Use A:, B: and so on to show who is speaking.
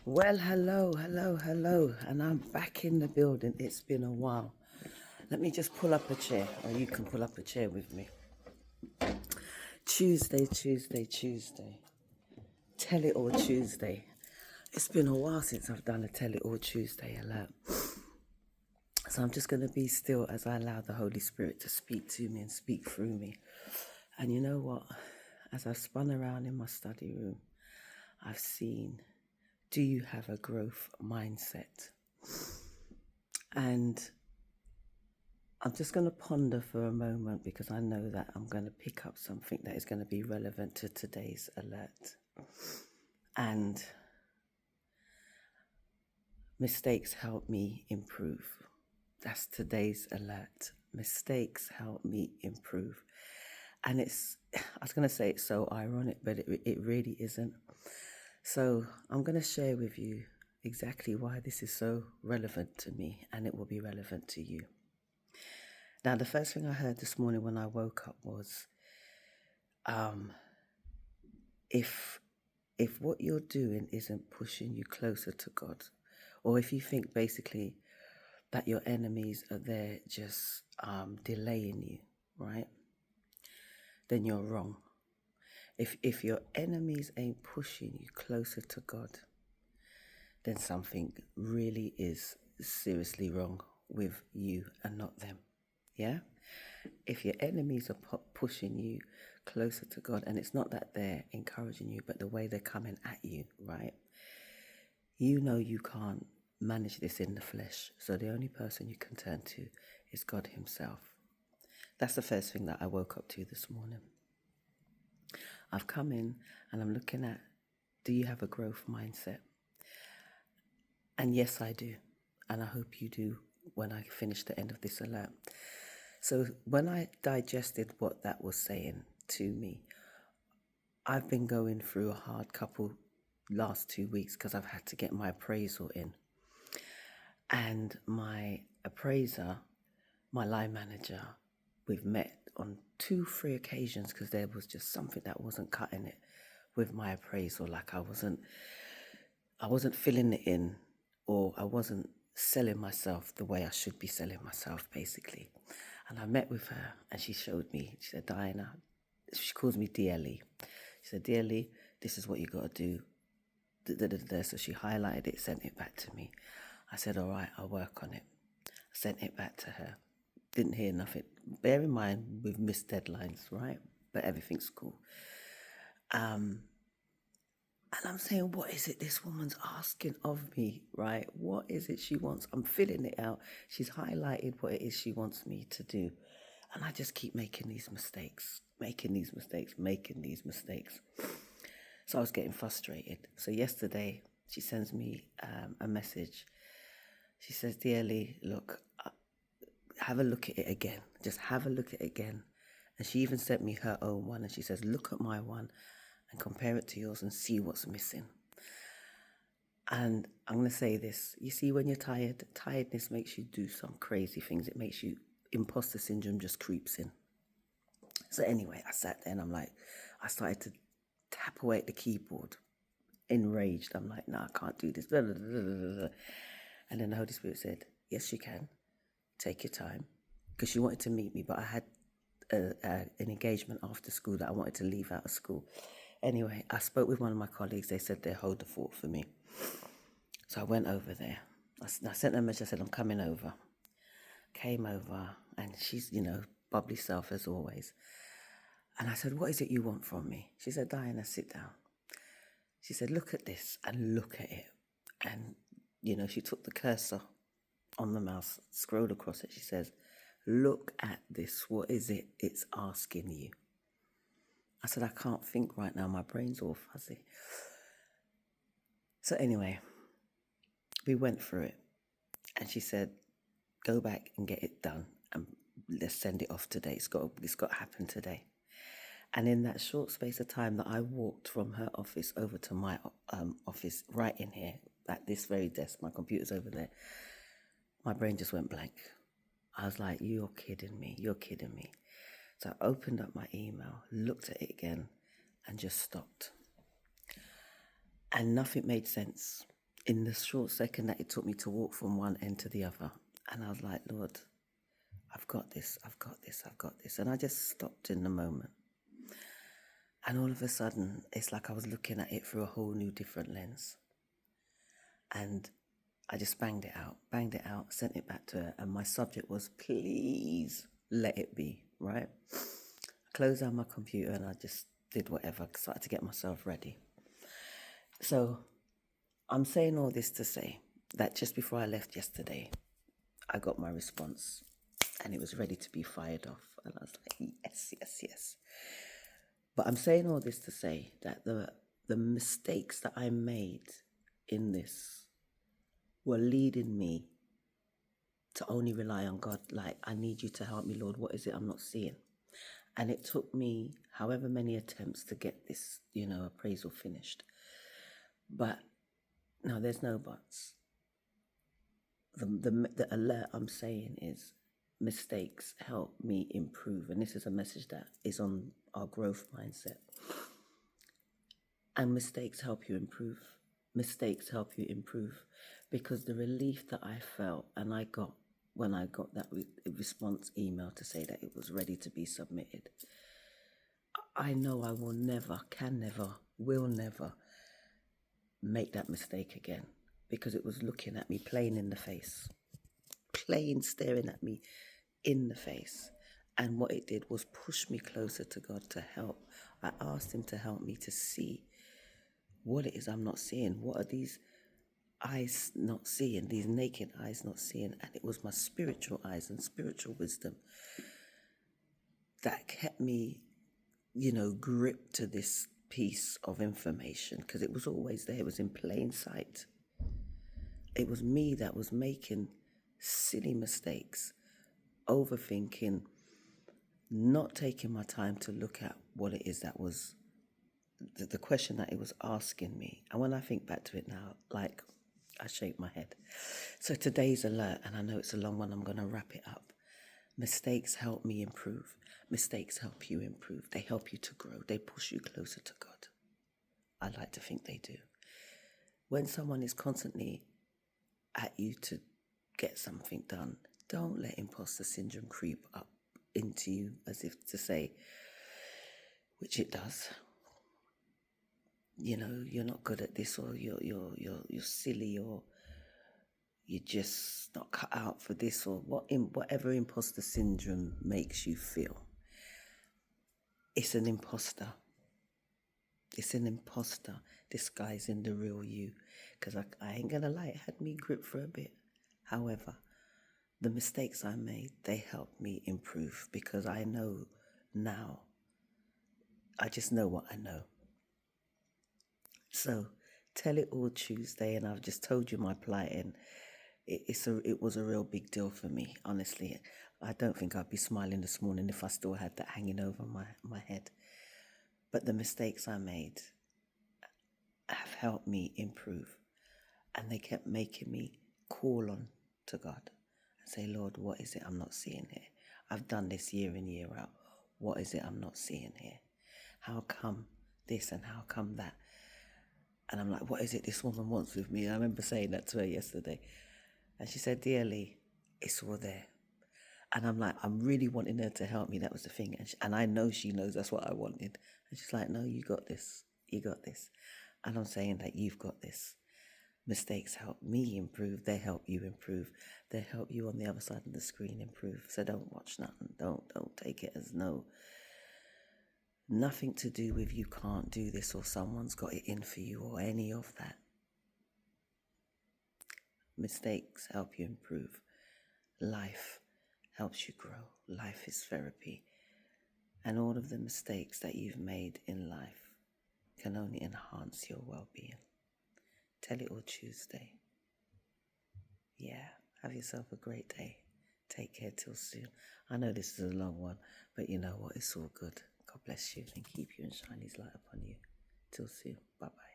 A: Well, hello, hello, hello, and I'm back in the building. It's been a while. Let me just pull up a chair, or you can pull up a chair with me. Tuesday, Tuesday, Tuesday. Tell It All Tuesday. It's been a while since I've done a Tell It All Tuesday alert. So I'm just going to be still as I allow the Holy Spirit to speak to me and speak through me. And you know what? As I've spun around in my study room, I've seen, do you have a growth mindset? And I'm just going to ponder for a moment because I know that I'm going to pick up something that is going to be relevant to today's alert. And mistakes help me improve. That's today's alert. Mistakes help me improve. And I was going to say it's so ironic, but it really isn't. So I'm going to share with you exactly why this is so relevant to me, and it will be relevant to you. Now, the first thing I heard this morning when I woke up was, if what you're doing isn't pushing you closer to God, or if you think basically that your enemies are there just delaying you, right? Then you're wrong. If your enemies ain't pushing you closer to God, then something really is seriously wrong with you and not them. Yeah? If your enemies are pushing you closer to God, and it's not that they're encouraging you, but the way they're coming at you, right? You know you can't manage this in the flesh. So the only person you can turn to is God Himself. That's the first thing that I woke up to this morning. I've come in and I'm looking at, do you have a growth mindset? And yes, I do. And I hope you do when I finish the end of this alert. So when I digested what that was saying to me, I've been going through a hard couple last 2 weeks because I've had to get my appraisal in. And my appraiser, my line manager, we've met on 2-3 occasions because there was just something that wasn't cutting it with my appraisal. Like I wasn't filling it in, or I wasn't selling myself the way I should be selling myself, basically. And I met with her and she showed me, she said, Diana, she calls me Dear Lee. She said, Dear Lee, this is what you got to do. So she highlighted it, sent it back to me. I said, all right, I'll work on it. I sent it back to her. Didn't hear nothing. Bear in mind, we've missed deadlines, right? But everything's cool. And I'm saying, what is it this woman's asking of me, right? What is it she wants? I'm filling it out. She's highlighted what it is she wants me to do. And I just keep making these mistakes. So I was getting frustrated. So yesterday, she sends me a message. She says, Dear Lee, look, have a look at it again. Just have a look at it again. And she even sent me her own one. And she says, look at my one and compare it to yours and see what's missing. And I'm going to say this. You see, when you're tired, tiredness makes you do some crazy things. It makes you, imposter syndrome just creeps in. So anyway, I sat there and I started to tap away at the keyboard, enraged. I'm like, no, I can't do this. Blah, blah, blah, blah, blah. And then the Holy Spirit said, yes, you can. Take your time. Because she wanted to meet me, but I had an engagement after school that I wanted to leave out of school. Anyway, I spoke with one of my colleagues. They said they'd hold the fort for me. So I went over there. I sent her a message. I said, I'm coming over. Came over, and she's, bubbly self as always. And I said, what is it you want from me? She said, Diana, sit down. She said, look at this and look at it. And, she took the cursor on the mouse, scrolled across it. She says, look at this. What is it it's asking you? I said, I can't think right now. My brain's all fuzzy. So anyway, we went through it. And she said, go back and get it done. And let's send it off today. It's got to happen today. And in that short space of time that I walked from her office over to my office right in here, at this very desk, my computer's over there, my brain just went blank. I was like, you're kidding me. So I opened up my email, looked at it again, and just stopped. And nothing made sense. in the short second that it took me to walk from one end to the other. And I was like, Lord, I've got this, I've got this, I've got this. And I just stopped in the moment. And all of a sudden, it's like I was looking at it through a whole new different lens. And I just banged it out, sent it back to her. And my subject was, please let it be, right? I closed down my computer and I just did whatever, started to get myself ready. So I'm saying all this to say that just before I left yesterday, I got my response and it was ready to be fired off. And I was like, yes, yes, yes. But I'm saying all this to say that the mistakes that I made in this were leading me to only rely on God. Like, I need you to help me, Lord. What is it I'm not seeing? And it took me however many attempts to get this, appraisal finished. But no, there's no buts. The alert I'm saying is mistakes help me improve. And this is a message that is on our growth mindset. And mistakes help you improve. Mistakes help you improve because the relief that I felt and I got when I got that response email to say that it was ready to be submitted, I know I will never, will never make that mistake again because it was looking at me plain in the face, staring at me in the face. And what it did was push me closer to God to help. I asked him to help me to see what it is I'm not seeing. What are these eyes not seeing, these naked eyes not seeing? And it was my spiritual eyes and spiritual wisdom that kept me, gripped to this piece of information because it was always there. It was in plain sight. It was me that was making silly mistakes, overthinking, not taking my time to look at what it is that was the question that it was asking me. And when I think back to it now, like, I shake my head. So today's alert, and I know it's a long one, I'm going to wrap it up. Mistakes help me improve. Mistakes help you improve. They help you to grow. They push you closer to God. I like to think they do. When someone is constantly at you to get something done, don't let imposter syndrome creep up into you as if to say, which it does, you're not good at this, or you're silly, or you're just not cut out for this, or whatever imposter syndrome makes you feel. It's an imposter. It's an imposter disguising the real you. Because I ain't gonna lie, it had me gripped for a bit. However, the mistakes I made, they helped me improve because I know now. I just know what I know. So, Tell It All Tuesday, and I've just told you my plight, and it was a real big deal for me, honestly. I don't think I'd be smiling this morning if I still had that hanging over my head. But the mistakes I made have helped me improve. And they kept making me call on to God and say, Lord, what is it I'm not seeing here? I've done this year in, year out. What is it I'm not seeing here? How come this and how come that? And I'm like, what is it this woman wants with me? And I remember saying that to her yesterday. And she said, dear Lee, it's all there. And I'm like, I'm really wanting her to help me. That was the thing. And I know she knows that's what I wanted. And she's like, no, you got this. You got this. And I'm saying that you've got this. Mistakes help me improve. They help you improve. They help you on the other side of the screen improve. So don't watch nothing. Don't take it as nothing to do with you can't do this or someone's got it in for you or any of that. Mistakes help you improve. Life helps you grow. Life is therapy. And all of the mistakes that you've made in life can only enhance your well-being. Tell It All Tuesday. Yeah, have yourself a great day. Take care till soon. I know this is a long one, but you know what? It's all good. God bless you and keep you and shine his light upon you. Till soon. Bye-bye.